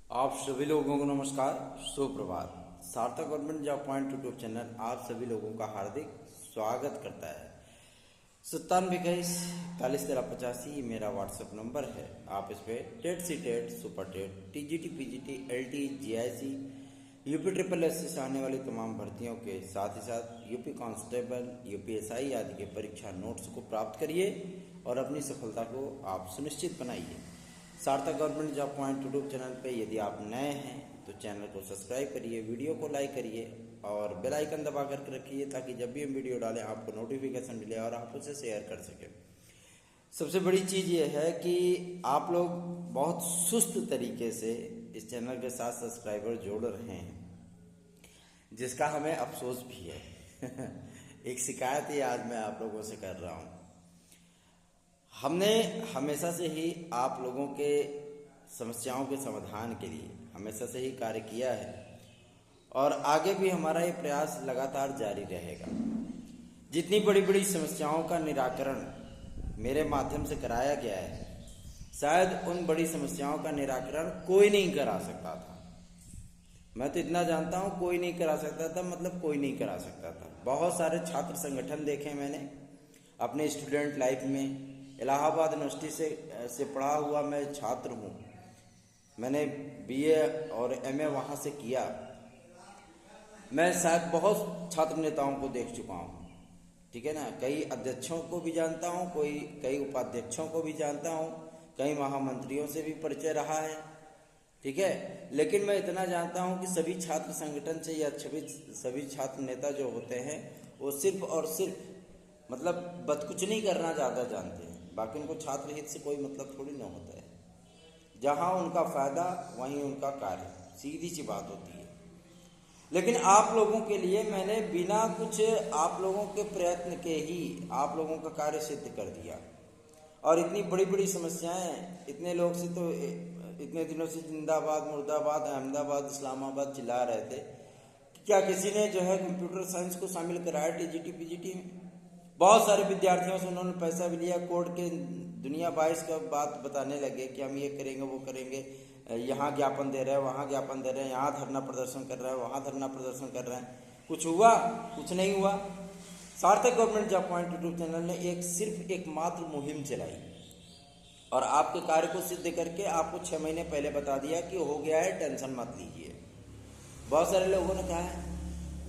आप सभी लोगों को नमस्कार, सुप्रभात। सार्थक government job point YouTube channel आप सभी लोगों का हार्दिक स्वागत करता है। 9721 41 13 85 ये मेरा व्हाट्सएप नंबर है। आप इस पर TET C TET, super TET, TGT, PGT, LT, GIC, UP triple S से आने वाली तमाम भर्तियों के साथ ही साथ यूपी कांस्टेबल, यूपीएसआई आदि के परीक्षा नोट्स को प्राप्त करिए और अपनी सफलता को आप सुनिश्चित बनाइए। सार्थक government job point YouTube channel पे यदि आप नए हैं तो चैनल को सब्सक्राइब करिए, वीडियो को लाइक करिए और बेल आइकन दबा करके रखिए ताकि जब भी हम वीडियो डालें आपको नोटिफिकेशन मिले और आप उसे शेयर कर सकें। सबसे बड़ी चीज़ ये है कि आप लोग बहुत सुस्त तरीके से इस चैनल के साथ सब्सक्राइबर जोड़ रहे हैं, जिसका हमें अफसोस भी है। एक शिकायत ही आज मैं आप लोगों से कर रहा हूँ। हमने हमेशा से ही आप लोगों के समस्याओं के समाधान के लिए हमेशा से ही कार्य किया है और आगे भी हमारा ये प्रयास लगातार जारी रहेगा। जितनी बड़ी बड़ी समस्याओं का निराकरण मेरे माध्यम से कराया गया है, शायद उन बड़ी समस्याओं का निराकरण कोई नहीं करा सकता था। मैं तो इतना जानता हूँ, कोई नहीं करा सकता था, मतलब कोई नहीं करा सकता था। बहुत सारे छात्र संगठन देखे मैंने अपने स्टूडेंट लाइफ में। इलाहाबाद यूनिवर्सिटी से पढ़ा हुआ मैं छात्र हूँ। मैंने बीए और एमए वहाँ से किया। मैं शायद बहुत छात्र नेताओं को देख चुका हूँ, ठीक है ना। कई अध्यक्षों को भी जानता हूँ, कई उपाध्यक्षों को भी जानता हूँ, कई महामंत्रियों से भी परिचय रहा है, ठीक है। लेकिन मैं इतना जानता हूँ कि सभी छात्र संगठन से या सभी छात्र नेता जो होते हैं वो सिर्फ और सिर्फ मतलब बदकुचनी करना ज़्यादा जानते हैं। बाकी उनको छात्र हित से कोई मतलब थोड़ी ना होता है। जहाँ उनका फायदा वहीं उनका कार्य, सीधी सी बात होती है। लेकिन आप लोगों के लिए मैंने बिना कुछ आप लोगों के प्रयत्न के ही आप लोगों का कार्य सिद्ध कर दिया। और इतनी बड़ी बड़ी समस्याएं इतने लोग से तो इतने दिनों से जिंदाबाद, मुर्दाबाद, अहमदाबाद, इस्लामाबाद चिल्ला रहे थे। क्या किसी ने जो है कंप्यूटर साइंस को शामिल कराया टीजीटी पीजीटी में? बहुत सारे विद्यार्थियों से उन्होंने पैसा भी लिया। कोर्ट के दुनिया 22 का बात बताने लगे कि हम ये करेंगे, वो करेंगे, यहाँ ज्ञापन दे रहे हैं, वहाँ ज्ञापन दे रहे हैं, यहाँ धरना प्रदर्शन कर रहे हैं, वहाँ धरना प्रदर्शन कर रहे हैं। कुछ हुआ? कुछ नहीं हुआ। सार्थक government job point YouTube channel ने सिर्फ एक मात्र मुहिम चलाई और आपके कार्य को सिद्ध करके आपको 6 महीने पहले बता दिया कि हो गया है, टेंशन मत लीजिए। बहुत सारे लोगों ने कहा है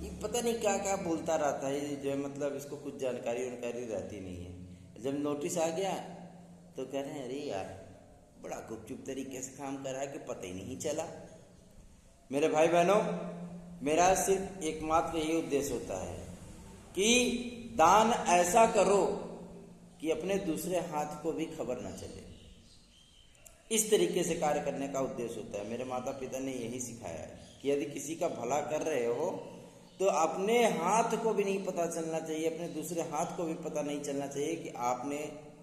ये पता नहीं क्या क्या बोलता रहता है, जो मतलब इसको कुछ जानकारी रहती नहीं है। जब नोटिस आ गया तो कह रहे हैं अरे यार बड़ा गुपचुप तरीके से काम कर रहा है कि पता ही नहीं चला। मेरे भाई बहनों, मेरा सिर्फ एकमात्र यही उद्देश्य होता है कि दान ऐसा करो कि अपने दूसरे हाथ को भी खबर न चले। इस तरीके से कार्य करने का उद्देश्य होता है। मेरे माता पिता ने यही सिखाया है कि यदि किसी का भला कर रहे हो तो अपने हाथ को भी नहीं पता चलना चाहिए, अपने दूसरे हाथ को भी पता नहीं चलना चाहिए कि आपने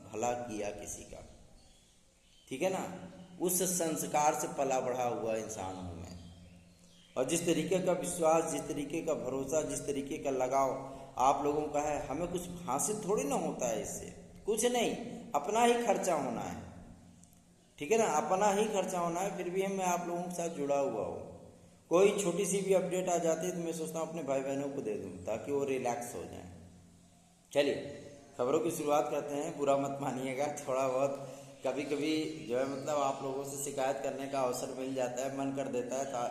भला किया किसी का, ठीक है ना। उस संस्कार से पला बढ़ा हुआ इंसान हूं मैं। और जिस तरीके का विश्वास, जिस तरीके का भरोसा, जिस तरीके का लगाव आप लोगों का है, हमें कुछ हासिल थोड़ी ना होता है इससे, कुछ नहीं। अपना ही खर्चा होना है, ठीक है ना, अपना ही खर्चा होना है। फिर भी मैं आप लोगों के साथ जुड़ा हुआ हूँ। कोई छोटी सी भी अपडेट आ जाती है तो मैं सोचता हूँ अपने भाई बहनों को दे दूँ ताकि वो रिलैक्स हो जाएं। चलिए खबरों की शुरुआत करते हैं। बुरा मत मानिएगा, थोड़ा बहुत कभी कभी जो है मतलब आप लोगों से शिकायत करने का अवसर मिल जाता है, मन कर देता है।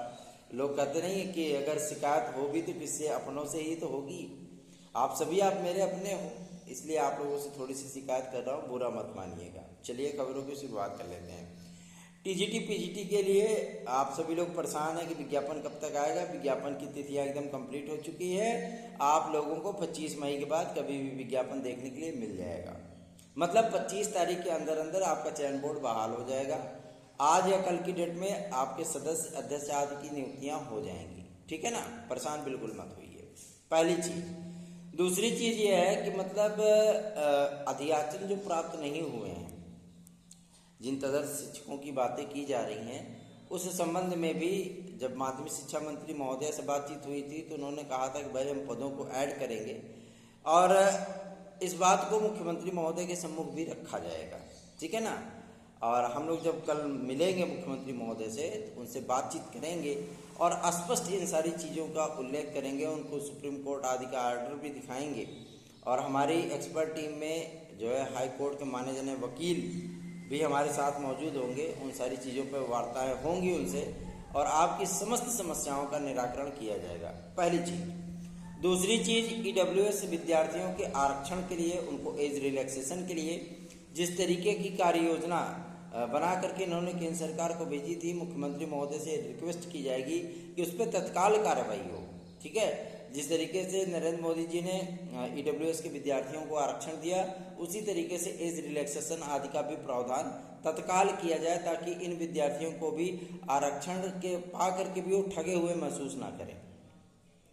लोग कहते नहीं है कि अगर शिकायत हो भी तो किससे, अपनों से ही तो होगी। आप सभी आप मेरे अपने हो, इसलिए आप लोगों से थोड़ी सी शिकायत कर रहा हूँ, बुरा मत मानिएगा। चलिए खबरों की शुरुआत कर लेते हैं। टीजीटी पीजीटी के लिए आप सभी लोग परेशान हैं कि विज्ञापन कब तक आएगा। विज्ञापन की तिथियां एकदम कंप्लीट हो चुकी है। आप लोगों को 25 मई के बाद कभी भी विज्ञापन देखने के लिए मिल जाएगा। मतलब 25 तारीख के अंदर अंदर आपका चयन बोर्ड बहाल हो जाएगा। आज या कल की डेट में आपके सदस्य, अध्यक्ष आदि की नियुक्तियां हो जाएंगी, ठीक है ना। परेशान बिल्कुल मत होइए, पहली चीज। दूसरी चीज ये है कि मतलब अध्याचन जो प्राप्त नहीं हुए हैं, जिन तदर्थ शिक्षकों की बातें की जा रही हैं, उस संबंध में भी जब माध्यमिक शिक्षा मंत्री महोदय से बातचीत हुई थी तो उन्होंने कहा था कि भाई हम पदों को ऐड करेंगे और इस बात को मुख्यमंत्री महोदय के सम्मुख भी रखा जाएगा, ठीक है ना। और हम लोग जब कल मिलेंगे मुख्यमंत्री महोदय से तो उनसे बातचीत करेंगे और स्पष्ट इन सारी चीज़ों का उल्लेख करेंगे, उनको सुप्रीम कोर्ट आदि का आर्डर भी दिखाएंगे। और हमारी एक्सपर्ट टीम में जो है हाई कोर्ट के माने जाने वकील भी हमारे साथ मौजूद होंगे, उन सारी चीज़ों पर वार्ताएँ होंगी उनसे और आपकी समस्त समस्याओं का निराकरण किया जाएगा, पहली चीज़। दूसरी चीज़, EWS विद्यार्थियों के आरक्षण के लिए, उनको एज रिलैक्सेशन के लिए जिस तरीके की कार्य योजना बना करके इन्होंने केंद्र सरकार को भेजी थी, मुख्यमंत्री महोदय से रिक्वेस्ट की जाएगी कि उस पर तत्काल कार्रवाई हो। ठीक है, जिस तरीके से नरेंद्र मोदी जी ने EWS के विद्यार्थियों को आरक्षण दिया, उसी तरीके से एज रिलैक्सेशन आदि का भी प्रावधान तत्काल किया जाए ताकि इन विद्यार्थियों को भी आरक्षण के पा करके भी वो ठगे हुए महसूस ना करें।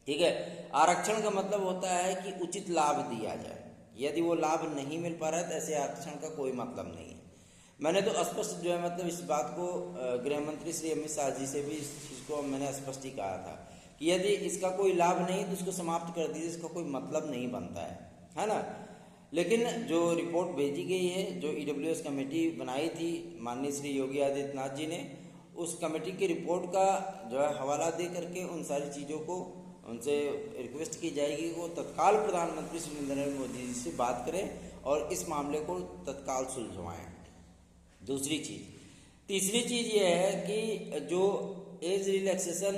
ठीक है, आरक्षण का मतलब होता है कि उचित लाभ दिया जाए। यदि वो लाभ नहीं मिल पा रहा है तो ऐसे आरक्षण का कोई मतलब नहीं है। मैंने तो स्पष्ट जो है मतलब इस बात को गृह मंत्री श्री अमित शाह जी से भी इस चीज़ को मैंने स्पष्ट ही कहा था कि यदि इसका कोई लाभ नहीं तो इसको समाप्त कर दीजिए, इसका कोई मतलब नहीं बनता है ना। लेकिन जो रिपोर्ट भेजी गई है, जो EWS कमेटी बनाई थी माननीय श्री योगी आदित्यनाथ जी ने, उस कमेटी की रिपोर्ट का जो है हवाला दे करके उन सारी चीज़ों को उनसे रिक्वेस्ट की जाएगी वो तत्काल प्रधानमंत्री श्री नरेंद्र मोदी जी से बात करें और इस मामले को तत्काल सुलझवाएं। दूसरी चीज़, तीसरी चीज़ ये है कि जो एज रिलैक्सेशन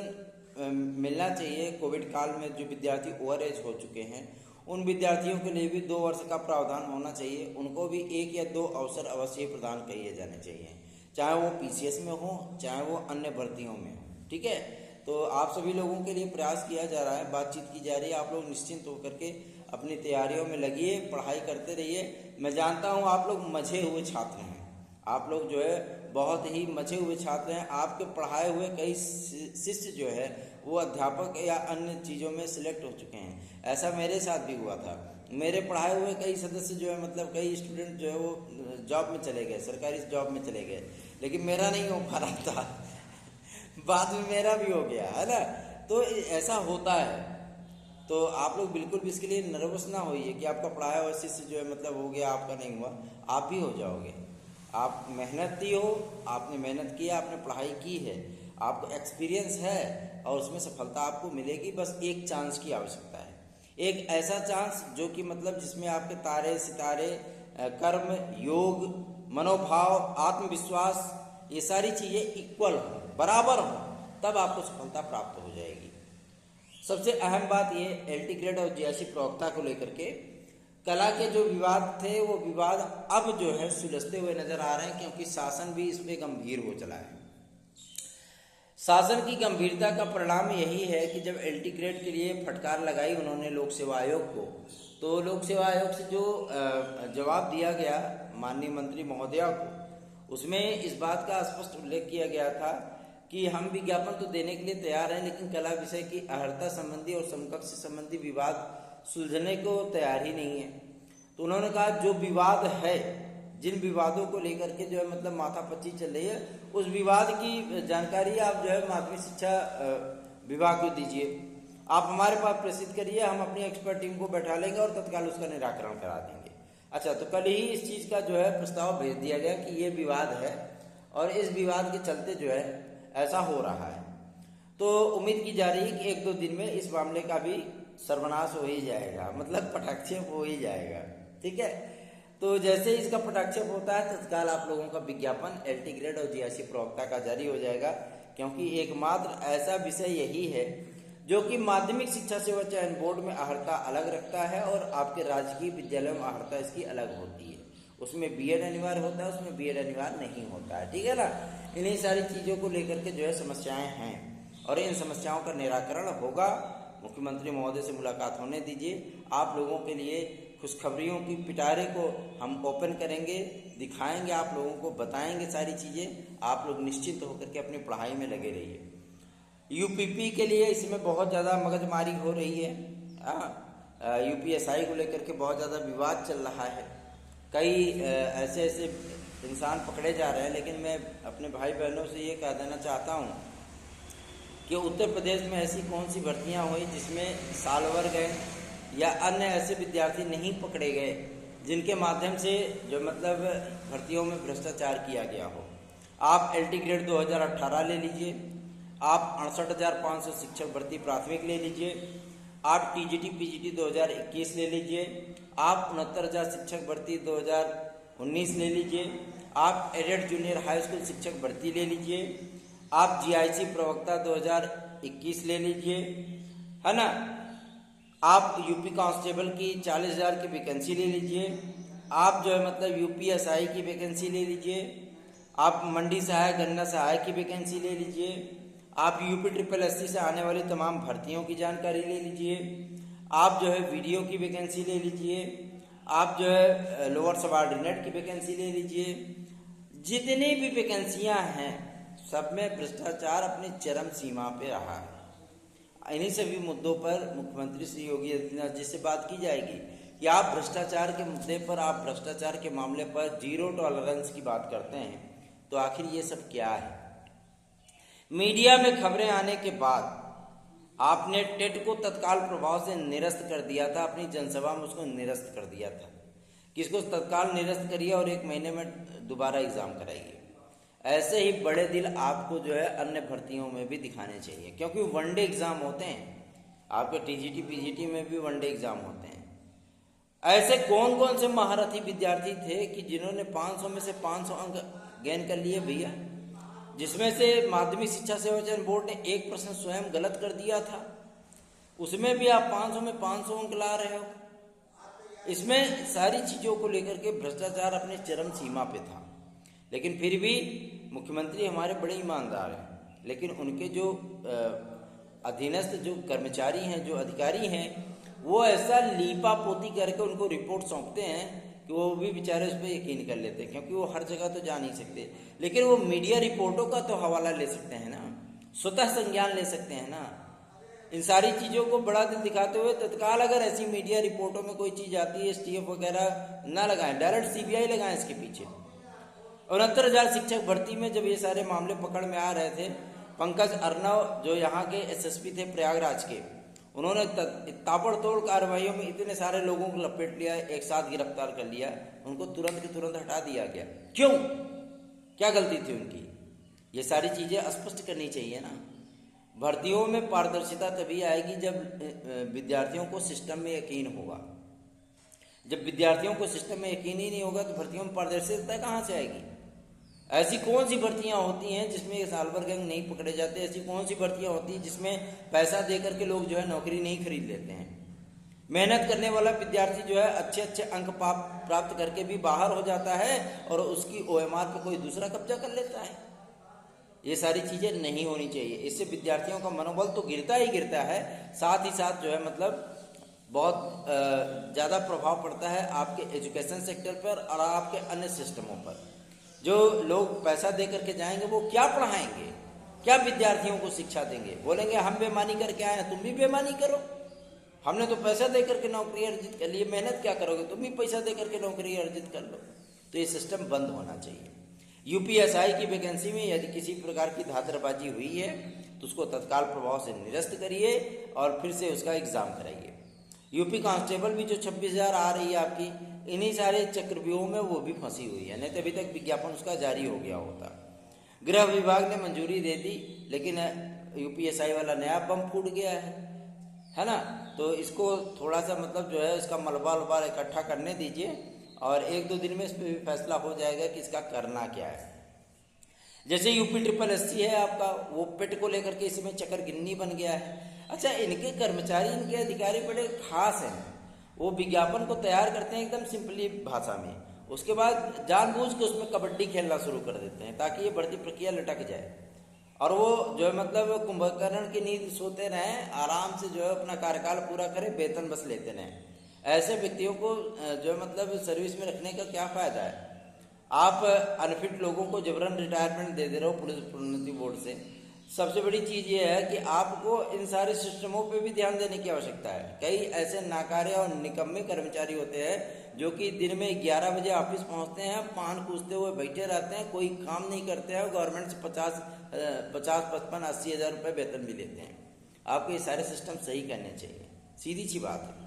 मिलना चाहिए कोविड काल में, जो विद्यार्थी ओवर एज हो चुके हैं उन विद्यार्थियों के लिए भी 2 वर्ष का प्रावधान होना चाहिए। उनको भी 1 या 2 अवसर अवश्य प्रदान किए जाने चाहिए, चाहे वो PCS में हो चाहे वो अन्य भर्तियों में हो। ठीक है, तो आप सभी लोगों के लिए प्रयास किया जा रहा है, बातचीत की जा रही है। आप लोग निश्चिंत होकर के अपनी तैयारियों में लगिए, पढ़ाई करते रहिए। मैं जानता हूँ आप लोग मचे हुए छात्र हैं, आप लोग जो है बहुत ही मचे हुए छात्र हैं। आपके पढ़ाए हुए कई शिष्य जो है वो अध्यापक या अन्य चीज़ों में सिलेक्ट हो चुके हैं। ऐसा मेरे साथ भी हुआ था। मेरे पढ़ाए हुए कई सदस्य जो है मतलब कई स्टूडेंट जो है वो जॉब में चले गए, सरकारी जॉब में चले गए, लेकिन मेरा नहीं हो पा रहा था बाद में मेरा भी हो गया, है ना। तो ऐसा होता है, तो आप लोग बिल्कुल भी इसके लिए नर्वस ना होइए कि आपका पढ़ाया हुआ शिष्य जो है मतलब हो गया, आपका नहीं हुआ, आप भी हो जाओगे। आप मेहनती हो, आपने मेहनत किया, आपने पढ़ाई की है, आपको एक्सपीरियंस है और उसमें सफलता आपको मिलेगी। बस एक चांस की आवश्यकता है, एक ऐसा चांस जो कि मतलब जिसमें आपके तारे सितारे, कर्म, योग, मनोभाव, आत्मविश्वास, ये सारी चीज़ें इक्वल हो, बराबर हो, तब आपको सफलता प्राप्त हो जाएगी। सबसे अहम बात ये LT ग्रेड और GIC प्रवक्ता को लेकर के कला के जो विवाद थे वो विवाद अब जो है सुलझते हुए नजर आ रहे हैं, क्योंकि शासन भी इसमें गंभीर हो चला है। शासन की गंभीरता का परिणाम यही है कि जब LT ग्रेड के लिए फटकार लगाई उन्होंने लोक सेवा आयोग को, तो लोक सेवा आयोग से जो जवाब दिया गया माननीय मंत्री महोदया को, उसमें इस बात का स्पष्ट उल्लेख किया गया था कि हम विज्ञापन तो देने के लिए तैयार हैं, लेकिन कला विषय की अर्हता संबंधी और समकक्ष संबंधी विवाद सुलझने को तैयार ही नहीं है। तो उन्होंने कहा जो विवाद है, जिन विवादों को लेकर के जो है मतलब माथापच्ची चल रही है, उस विवाद की जानकारी आप जो है माध्यमिक शिक्षा विभाग को दीजिए, आप हमारे पास प्रेषित करिए, हम अपनी एक्सपर्ट टीम को बैठा लेंगे और तत्काल उसका निराकरण करा देंगे। अच्छा, तो कल ही इस चीज़ का जो है प्रस्ताव भेज दिया गया कि ये विवाद है और इस विवाद के चलते जो है ऐसा हो रहा है। तो उम्मीद की जा रही है कि 1-2 दिन में इस मामले का भी सर्वनाश हो ही जाएगा, मतलब पटाक्षेप हो ही जाएगा। ठीक है, तो जैसे इसका पटाक्षेप होता है तत्काल आप लोगों का विज्ञापन LT ग्रेड और GIC प्रवक्ता का जारी हो जाएगा, क्योंकि एकमात्र ऐसा विषय यही है जो कि माध्यमिक शिक्षा सेवा चयन बोर्ड में अर्हता अलग रखता है और आपके राजकीय विद्यालय में अर्हता इसकी अलग होती है। उसमें B.Ed अनिवार्य होता है, उसमें B.Ed अनिवार्य नहीं होता है। ठीक है ना, इन्हीं सारी चीज़ों को लेकर के जो है समस्याएं हैं और इन समस्याओं का निराकरण होगा। मुख्यमंत्री महोदय से मुलाकात होने दीजिए, आप लोगों के लिए खुशखबरियों की पिटारे को हम ओपन करेंगे, दिखाएंगे, आप लोगों को बताएंगे सारी चीज़ें। आप लोग निश्चिंत होकर के अपनी पढ़ाई में लगे रहिए। UPP के लिए इसमें बहुत ज़्यादा मगजमारी हो रही है, UPSI को लेकर के बहुत ज़्यादा विवाद चल रहा है, कई ऐसे इंसान पकड़े जा रहे हैं। लेकिन मैं अपने भाई बहनों से ये कह देना चाहता हूँ कि उत्तर प्रदेश में ऐसी कौन सी भर्तियाँ हुई जिसमें साल भर गए या अन्य ऐसे विद्यार्थी नहीं पकड़े गए जिनके माध्यम से जो मतलब भर्तियों में भ्रष्टाचार किया गया हो। आप LT ग्रेड 2018 ले लीजिए, आप 68,500 शिक्षक भर्ती प्राथमिक ले लीजिए, आप TGT PGT 2021 ले लीजिए, आप 69,000 शिक्षक भर्ती 2019 ले लीजिए, आप एडेड जूनियर हाई स्कूल शिक्षक भर्ती ले लीजिए, आप GIC प्रवक्ता 2021 ले लीजिए, है ना। आप यूपी कांस्टेबल की 40,000 की वैकेंसी ले लीजिए, आप जो है मतलब UPSI की वैकेंसी ले लीजिए, आप मंडी सहायक गन्ना सहायक की वैकेंसी ले लीजिए, आप UPSSC से आने वाली तमाम भर्तियों की जानकारी ले लीजिए, आप जो है वीडियो की वैकेंसी ले लीजिए, आप जो है लोअर सबऑर्डिनेट की वैकेंसी ले लीजिए। जितनी भी वैकेंसियां हैं सब में भ्रष्टाचार अपनी चरम सीमा पे रहा है। इन्हीं सभी मुद्दों पर मुख्यमंत्री श्री योगी आदित्यनाथ जी से बात की जाएगी कि आप भ्रष्टाचार के मुद्दे पर, आप भ्रष्टाचार के मामले पर जीरो टॉलरेंस की बात करते हैं, तो आखिर ये सब क्या है। मीडिया में खबरें आने के बाद आपने टेट को तत्काल प्रभाव से निरस्त कर दिया था, अपनी जनसभा में उसको निरस्त कर दिया था कि इसको तत्काल निरस्त करिए और 1 महीने में दोबारा एग्जाम कराइए। ऐसे ही बड़े दिल आपको जो है अन्य भर्तियों में भी दिखाने चाहिए, क्योंकि वनडे एग्जाम होते हैं, आपके TGT PGT में भी वनडे एग्जाम होते हैं। ऐसे कौन कौन से महारथी विद्यार्थी थे कि जिन्होंने 500 में से 500 अंक गेन कर लिए भैया, जिसमें से माध्यमिक शिक्षा सेवा चयन बोर्ड ने एक प्रश्न स्वयं गलत कर दिया था, उसमें भी आप 500 में 500 अंक ला रहे हो। इसमें सारी चीजों को लेकर के भ्रष्टाचार अपने चरम सीमा पे था, लेकिन फिर भी मुख्यमंत्री हमारे बड़े ईमानदार हैं, लेकिन उनके जो अधीनस्थ जो कर्मचारी हैं, जो अधिकारी हैं, वो ऐसा लीपा पोती करके उनको रिपोर्ट सौंपते हैं कि वो भी बेचारे उस पर यकीन कर लेते हैं, क्योंकि वो हर जगह तो जा नहीं सकते, लेकिन वो मीडिया रिपोर्टों का तो हवाला ले सकते हैं ना, स्वतः संज्ञान ले सकते हैं ना। इन सारी चीज़ों को बड़ा दिल दिखाते हुए तत्काल अगर ऐसी मीडिया रिपोर्टों में कोई चीज़ आती है, STF वगैरह ना लगाएं, डायरेक्ट CBI लगाएं इसके पीछे। 69,000 शिक्षक भर्ती में जब ये सारे मामले पकड़ में आ रहे थे, पंकज अर्नव जो यहाँ के SSP थे प्रयागराज के, उन्होंने ताबड़तोड़ कार्रवाइयों में इतने सारे लोगों को लपेट लिया, एक साथ गिरफ्तार कर लिया, उनको तुरंत के तुरंत हटा दिया गया। क्यों? क्या गलती थी उनकी? ये सारी चीजें स्पष्ट करनी चाहिए ना। भर्तियों में पारदर्शिता तभी आएगी जब विद्यार्थियों को सिस्टम में यकीन होगा। जब विद्यार्थियों को सिस्टम में यकीन ही नहीं होगा तो भर्तियों में पारदर्शिता कहाँ से आएगी? ऐसी कौन सी भर्तियां होती हैं जिसमें साल भर गैंग नहीं पकड़े जाते? ऐसी कौन सी भर्तियां होती हैं जिसमें पैसा दे करके लोग जो है नौकरी नहीं खरीद लेते हैं? मेहनत करने वाला विद्यार्थी जो है अच्छे अच्छे अंक प्राप्त करके भी बाहर हो जाता है और उसकी OMR पे कोई दूसरा कब्जा कर लेता है। ये सारी चीजें नहीं होनी चाहिए। इससे विद्यार्थियों का मनोबल तो गिरता ही गिरता है, साथ ही साथ जो है मतलब बहुत ज़्यादा प्रभाव पड़ता है आपके एजुकेशन सेक्टर पर और आपके अन्य सिस्टमों पर। जो लोग पैसा दे करके जाएंगे वो क्या पढ़ाएंगे, क्या विद्यार्थियों को शिक्षा देंगे? बोलेंगे हम बेईमानी करके आए हैं, तुम भी बेईमानी करो, हमने तो पैसा दे करके नौकरी अर्जित कर ली, मेहनत क्या करोगे, तुम भी पैसा दे करके नौकरी अर्जित कर लो। तो ये सिस्टम बंद होना चाहिए। UPSI की वैकेंसी में यदि किसी प्रकार की धांधलीबाजी हुई है तो उसको तत्काल प्रभाव से निरस्त करिए और फिर से उसका एग्जाम कराइए। यूपी कांस्टेबल भी जो 26,000 आ रही है आपकी, इन्हीं सारे चक्रव्यूहों में वो भी फंसी हुई है, नहीं तो अभी तक विज्ञापन उसका जारी हो गया होता। गृह विभाग ने मंजूरी दे दी, लेकिन UPSI वाला नया बम फूट गया है ना। तो इसको थोड़ा सा मतलब जो है इसका मलबा वलबा इकट्ठा करने दीजिए और 1-2 दिन में इस पर भी फैसला हो जाएगा कि इसका करना क्या है। जैसे UPSSC है आपका, वो पेट को लेकर के इसमें चक्कर गिन्नी बन गया है। अच्छा, इनके कर्मचारी, इनके अधिकारी बड़े खास हैं, वो विज्ञापन को तैयार करते हैं एकदम सिंपली भाषा में, उसके बाद जानबूझ के उसमें कबड्डी खेलना शुरू कर देते हैं ताकि ये भर्ती प्रक्रिया लटक जाए और वो जो है मतलब कुंभकर्ण की नींद सोते रहें, आराम से जो है अपना कार्यकाल पूरा करें, वेतन बस लेते रहें। ऐसे व्यक्तियों को जो है मतलब सर्विस में रखने का क्या फायदा है? आप अनफिट लोगों को जबरन रिटायरमेंट दे रहे हो पुलिस प्रोन्नति बोर्ड से। सबसे बड़ी चीज़ ये है कि आपको इन सारे सिस्टमों पे भी ध्यान देने की आवश्यकता है। कई ऐसे नाकारे और निकम्मे कर्मचारी होते हैं जो कि दिन में 11 बजे ऑफिस पहुंचते हैं, पान कूचते हुए बैठे रहते हैं, कोई काम नहीं करते हैं, गवर्नमेंट से 50, 55, 80 हज़ार रुपये वेतन भी लेते हैं। आपको ये सारे सिस्टम सही करने चाहिए, सीधी सी बात है।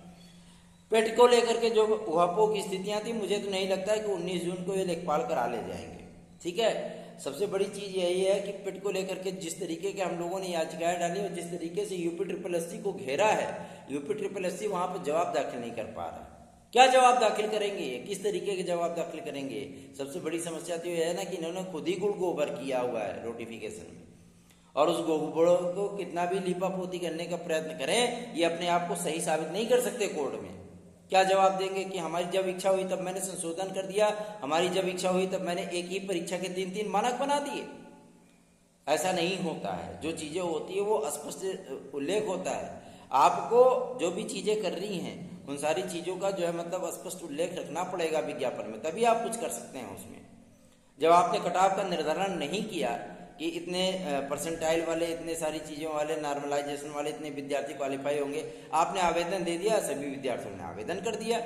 पेट को लेकर के जो उहापोह की स्थितियां थी, मुझे तो नहीं लगता है कि 19 जून को ये लेखपाल करा ले जाएंगे। ठीक है, सबसे बड़ी चीज यही है कि पेट को लेकर के जिस तरीके के हम लोगों ने याचिकाएं डाली और जिस तरीके से UPSSC को घेरा है, UPSSC वहां पर जवाब दाखिल नहीं कर पा रहा। क्या जवाब दाखिल करेंगे, किस तरीके के जवाब दाखिल करेंगे? सबसे बड़ी समस्या तो यह है ना कि इन्होंने खुद ही गुड़ गोबर किया हुआ है नोटिफिकेशन में, और उस गोबरों को कितना भी लीपापोती करने का प्रयत्न करें, ये अपने आप को सही साबित नहीं कर सकते कोर्ट में। क्या जवाब देंगे कि हमारी जब इच्छा हुई तब मैंने संशोधन कर दिया, हमारी जब इच्छा हुई तब मैंने एक ही परीक्षा के 3-3 मानक बना दिए? ऐसा नहीं होता है। जो चीजें होती है वो स्पष्ट उल्लेख होता है। आपको जो भी चीजें कर रही हैं उन सारी चीजों का जो है मतलब स्पष्ट उल्लेख रखना पड़ेगा विज्ञापन में, तभी आप कुछ कर सकते हैं उसमें। जब आपने कटाव का निर्धारण नहीं किया कि इतने परसेंटाइल वाले, इतने सारी चीज़ों वाले, नॉर्मलाइजेशन वाले इतने विद्यार्थी क्वालिफाई होंगे, आपने आवेदन दे दिया, सभी विद्यार्थियों ने आवेदन कर दिया।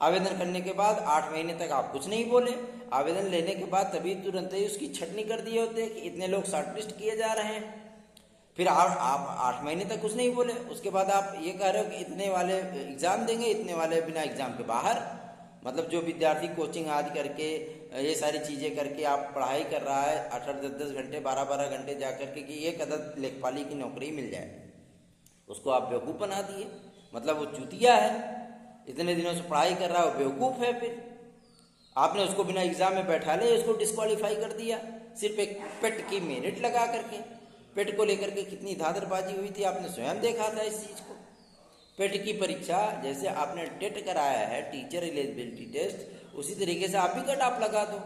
आवेदन करने के बाद 8 महीने तक आप कुछ नहीं बोले, आवेदन लेने के बाद तभी तुरंत ही उसकी छटनी कर दिए होते कि इतने लोग शॉर्टलिस्ट किए जा रहे हैं। फिर आप 8 महीने तक कुछ नहीं बोले, उसके बाद आप ये कह रहे हो कि इतने वाले एग्जाम देंगे, इतने वाले बिना एग्जाम के बाहर। मतलब जो विद्यार्थी कोचिंग आदि करके ये सारी चीज़ें करके आप पढ़ाई कर रहा है 8-10 घंटे, 12-12 घंटे जा करके कि एक अदद लेखपाली की नौकरी मिल जाए, उसको आप बेवकूफ़ बना दिए। मतलब वो चूतिया है, इतने दिनों से पढ़ाई कर रहा है, वो बेवकूफ़ है। फिर आपने उसको बिना एग्जाम में बैठा ले, उसको डिस्क्वालीफाई कर दिया सिर्फ एक पेट की मेरिट लगा करके। पेट को लेकर के कितनी धांधरबाजी हुई थी, आपने स्वयं देखा था इस चीज़ को। पेट की परीक्षा जैसे आपने टेट कराया है, टीचर एलिजिबिलिटी टेस्ट, उसी तरीके से आप भी कट ऑफ लगा दो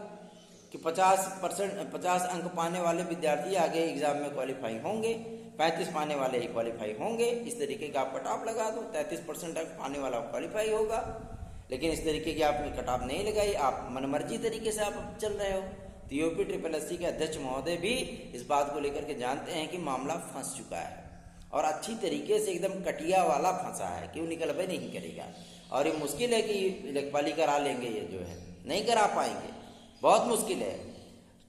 कि 50 अंक पाने वाले विद्यार्थी आगे एग्जाम में क्वालिफाई होंगे, 35 पाने वाले ही क्वालिफाई होंगे। इस तरीके का आप कट ऑफ लगा दो, 33% अंक पाने वाला क्वालिफाई होगा। लेकिन इस तरीके की आपने कट ऑफ नहीं लगाई, आप मनमर्जी तरीके से आप चल रहे हो। तो UPSSC के अध्यक्ष महोदय भी इस बात को लेकर के जानते हैं कि मामला फंस चुका है, और अच्छी तरीके से एकदम कटिया वाला फंसा है कि वो निकल भी नहीं करेगा। और ये मुश्किल है कि लेखपाली करा लेंगे, ये जो है नहीं करा पाएंगे, बहुत मुश्किल है।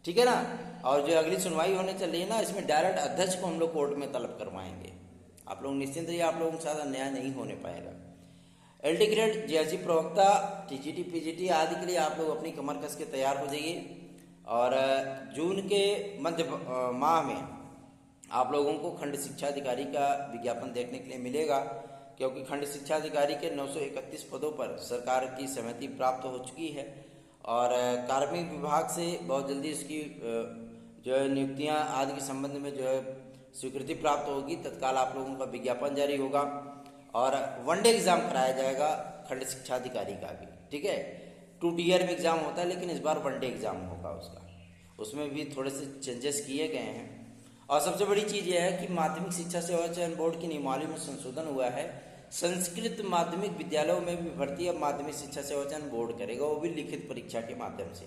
ठीक है ना। और जो अगली सुनवाई होने चल रही है ना, इसमें डायरेक्ट अध्यक्ष को हम लोग कोर्ट में तलब करवाएंगे। आप लोग निश्चिंत रहिए, आप लोगों के साथ अन्याय नहीं होने पाएगा। LT ग्रेड, JIC प्रवक्ता, TGT PGT आदि के लिए आप लोग अपनी कमर कस के तैयार हो जाइए। और जून के मध्य माह में आप लोगों को खंड शिक्षा अधिकारी का विज्ञापन देखने के लिए मिलेगा, क्योंकि खंड शिक्षा अधिकारी के 931 पदों पर सरकार की सहमति प्राप्त हो चुकी है, और कार्मिक विभाग से बहुत जल्दी इसकी जो है नियुक्तियां आदि के संबंध में जो है स्वीकृति प्राप्त होगी। तत्काल आप लोगों का विज्ञापन जारी होगा, और 1 डे एग्जाम कराया जाएगा खंड शिक्षा अधिकारी का भी। ठीक है, 2 ईयर में एग्जाम होता है, लेकिन इस बार 1 डे एग्जाम होगा उसका। उसमें भी थोड़े से चेंजेस किए गए हैं। और सबसे बड़ी चीज़ यह है कि माध्यमिक शिक्षा सेवा चयन बोर्ड की नियमावली में संशोधन हुआ है। संस्कृत माध्यमिक विद्यालयों में भी भर्ती अब माध्यमिक शिक्षा सेवा चयन बोर्ड करेगा, वो भी लिखित परीक्षा के माध्यम से।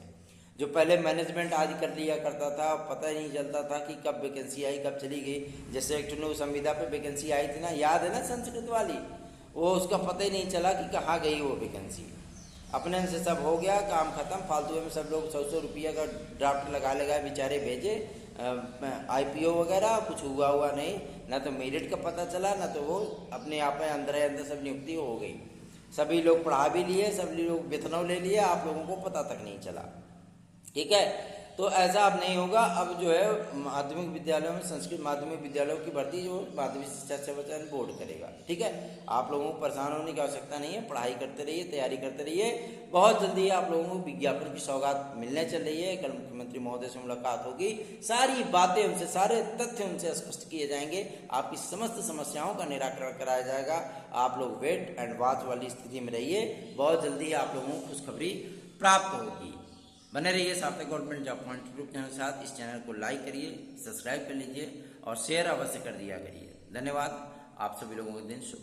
जो पहले मैनेजमेंट आदि कर लिया करता था, पता ही नहीं चलता था कि कब वैकेंसी आई कब चली गई। जैसे एक संविदा पे वैकेंसी आई थी ना, याद है ना, संस्कृत वाली, वो उसका पता ही नहीं चला कि कहाँ गई वो वैकेंसी। अपने से सब हो गया, काम खत्म, फालतू में सब लोग 100 रुपया का ड्राफ्ट लगा बेचारे भेजे, IPO वगैरह कुछ हुआ नहीं, ना तो मेरिट का पता चला, ना तो वो अपने आप में अंदर सब नियुक्ति हो गई। सभी लोग पढ़ा भी लिए, सभी लोग वेतनों ले लिए, आप लोगों को पता तक नहीं चला। ठीक है, तो ऐसा अब नहीं होगा। अब जो है माध्यमिक विद्यालयों में, संस्कृत माध्यमिक विद्यालयों की भर्ती जो माध्यमिक शिक्षा सेवा चयन बोर्ड करेगा। ठीक है, आप लोगों को परेशान होने की आवश्यकता नहीं है, पढ़ाई करते रहिए, तैयारी करते रहिए। बहुत जल्दी आप लोगों को विज्ञापन की सौगात मिलने चल रही है। कल मुख्यमंत्री महोदय से मुलाकात होगी, सारी बातें उनसे, सारे तथ्य उनसे स्पष्ट किए जाएंगे, आपकी समस्त समस्याओं का निराकरण कराया जाएगा। आप लोग वेट एंड वॉच वाली स्थिति में रहिए, बहुत जल्दी आप लोगों को खुशखबरी प्राप्त होगी। बने रहिए सार्थक government job point group channel के साथ। इस चैनल को लाइक करिए, सब्सक्राइब कर लीजिए और शेयर अवश्य कर दिया करिए। धन्यवाद। आप सभी लोगों का दिन शुभ।